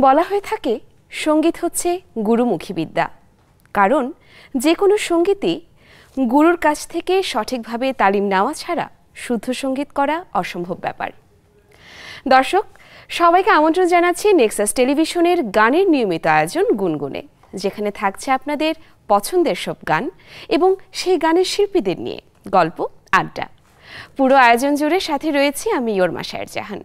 বলা হয়ে থাকে সঙ্গীত হচ্ছে গুরুমুখী বিদ্যা, কারণ যে কোনো সঙ্গীতই গুরুর কাছ থেকে সঠিকভাবে তালিম নেওয়া ছাড়া শুদ্ধ সঙ্গীত করা অসম্ভব ব্যাপার। দর্শক সবাইকে আমন্ত্রণ জানাচ্ছি নেক্সাস টেলিভিশনের গানের নিয়মিত আয়োজন গুনগুনে, যেখানে থাকছে আপনাদের পছন্দের সব গান এবং সেই গানের শিল্পীদের নিয়ে গল্প আড্ডা। পুরো আয়োজন জুড়ে সাথে রয়েছি আমি ইয়োরমা শায়ের জাহান।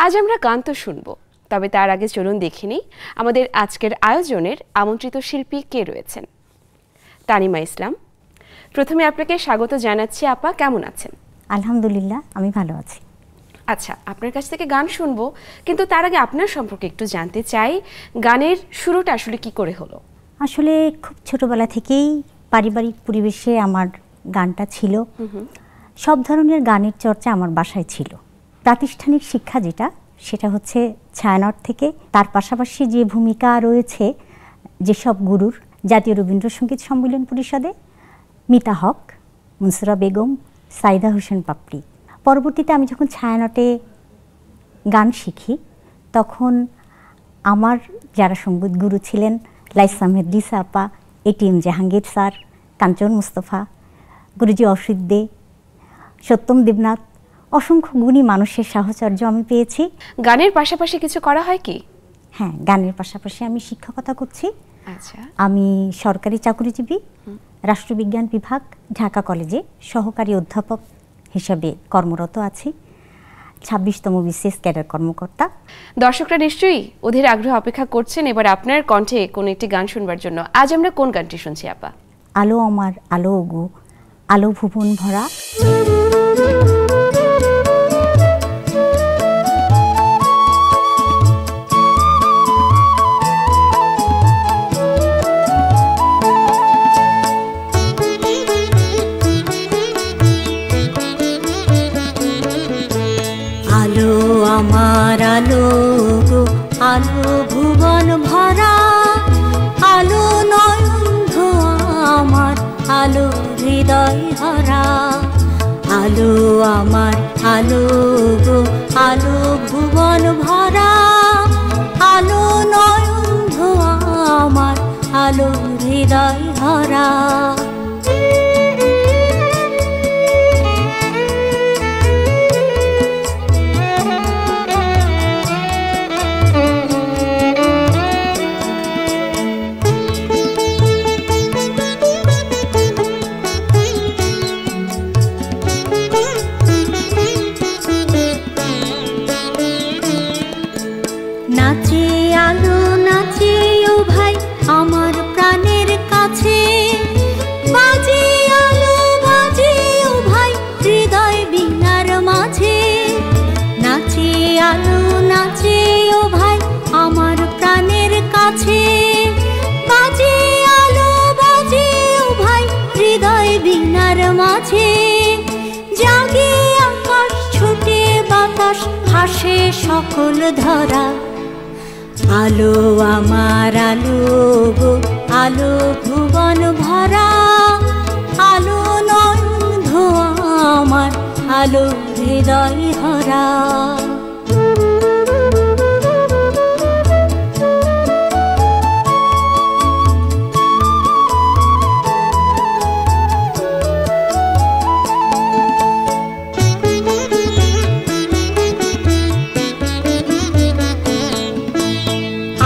আজ আমরা গান তো শুনবো, তবে তার আগে চলুন দেখে নিই আমাদের আজকের আয়োজনের আমন্ত্রিত শিল্পী কে রয়েছেন। তানিমা ইসলাম, প্রথমে আপনাকে স্বাগত জানাচ্ছি। আপা কেমন আছেন? আলহামদুলিল্লাহ, আমি ভালো আছি। আচ্ছা, আপনার কাছ থেকে গান শুনবো, কিন্তু তার আগে আপনার সম্পর্কে একটু জানতে চাই। গানের শুরুটা আসলে কি করে হলো? আসলে খুব ছোটবেলা থেকেই পারিবারিক পরিবেশে আমার গানটা ছিল। সব ধরনের গানের চর্চা আমার বাসায় ছিল। প্রাতিষ্ঠানিক শিক্ষা যেটা, সেটা হচ্ছে ছায়ানট থেকে। তার পাশাপাশি যে ভূমিকা রয়েছে যেসব গুরুর, জাতীয় রবীন্দ্রসঙ্গীত সম্মেলন পরিষদে মিতা হক, মুনসুরা বেগম, সাইদা হোসেন পাপড়ি। পরবর্তীতে আমি যখন ছায়ানটে গান শিখি, তখন আমার যারা সঙ্গীত গুরু ছিলেন লাইসা আহমেদ লিসা আপা, এটিএম জাহাঙ্গীর স্যার, কাঞ্চন মুস্তফা, গুরুজি অসিত দে, সত্যম দেবনাথ, অসংখ্য গুণী মানুষের সাহচর্য আমি পেয়েছি। গানের পাশাপাশি কিছু করা হয় কি? হ্যাঁ, গানের পাশাপাশি আমি শিক্ষকতা করছি। আচ্ছা, আমি সরকারি চাকরিজীবী, রাষ্ট্রবিজ্ঞান বিভাগ, ঢাকা কলেজে সহকারী অধ্যাপক হিসাবে কর্মরত আছি, 26তম বিসিএস ক্যাডার কর্মকর্তা। দর্শকরা নিশ্চয়ই অধীর আগ্রহ অপেক্ষা করছেন এবার আপনার কণ্ঠে কোন একটি গান শুনবার জন্য। আজ আমরা কোন গানটি শুনছি আপা? আলো আমার আলো গো, আলো ভুবন ভরা। আলো আমার আলো গো, আলো ভুবন ভরা, আলো নয়ন ধোয়া আমার, আলো হৃদয় ভরা। আলো আমার আলো গো, আলো ভুবন ভরা, আলো নয়ন ধোয়া আমার, আলো হৃদয় ভরা। নাচে আলো নাচে ও ভাই আমার প্রাণের কাছে, বাজে আলো বাজে ও ভাই হৃদয় বীণার মাঝে। নাচে আলো নাচে ও ভাই আমার প্রাণের কাছে, বাজে আলো বাজে ও ভাই হৃদয় বীণার মাঝে। জাগে আকাশ ছুটে বাতাস হাসে সকল ধরা। আলো আমার আলো গো, আলো ভুবন ভরা, আলো নয়ন ধোয়া আমার, আলো হৃদয় ভরা।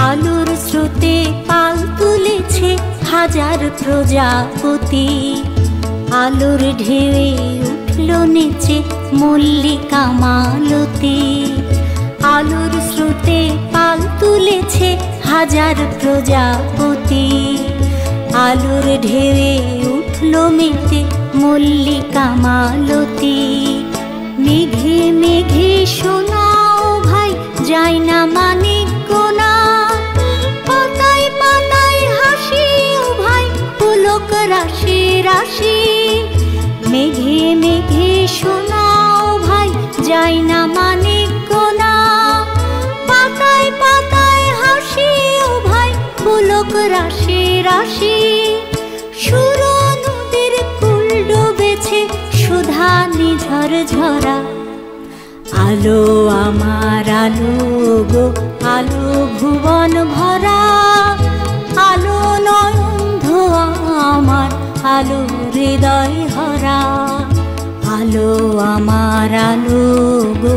আলোর স্রোতে পাল তুলেছে হাজার প্রজাপতি, আলোর ঢেউয়ে উঠল নেচে মল্লিকা মালতী। আলোর স্রোতে পাল তুলেছে হাজার প্রজাপতি, আলোর ঢেউয়ে উঠল মেতে মল্লিকা মালতী। মেঘে মেঘে শোনাও ভাই যায় না মানিক গোনা, পাতায় পাতায় হাসি ও ভাই পুলক রাশি রাশি। মেঘে মেঘে শোনাও ভাই যায় না মানিক গোনা, পাতায় পাতায় হাসি ও ভাই পুলক রাশি রাশি। সুর নদীর কুল ডুবেছে সুধা নিঝর ঝরা। আলো আমার আলো গো, আলো ভুবন ভরা আলো নয়ন ধোয়া আমার আলো হৃদয় হরা আলো আমার আলো গো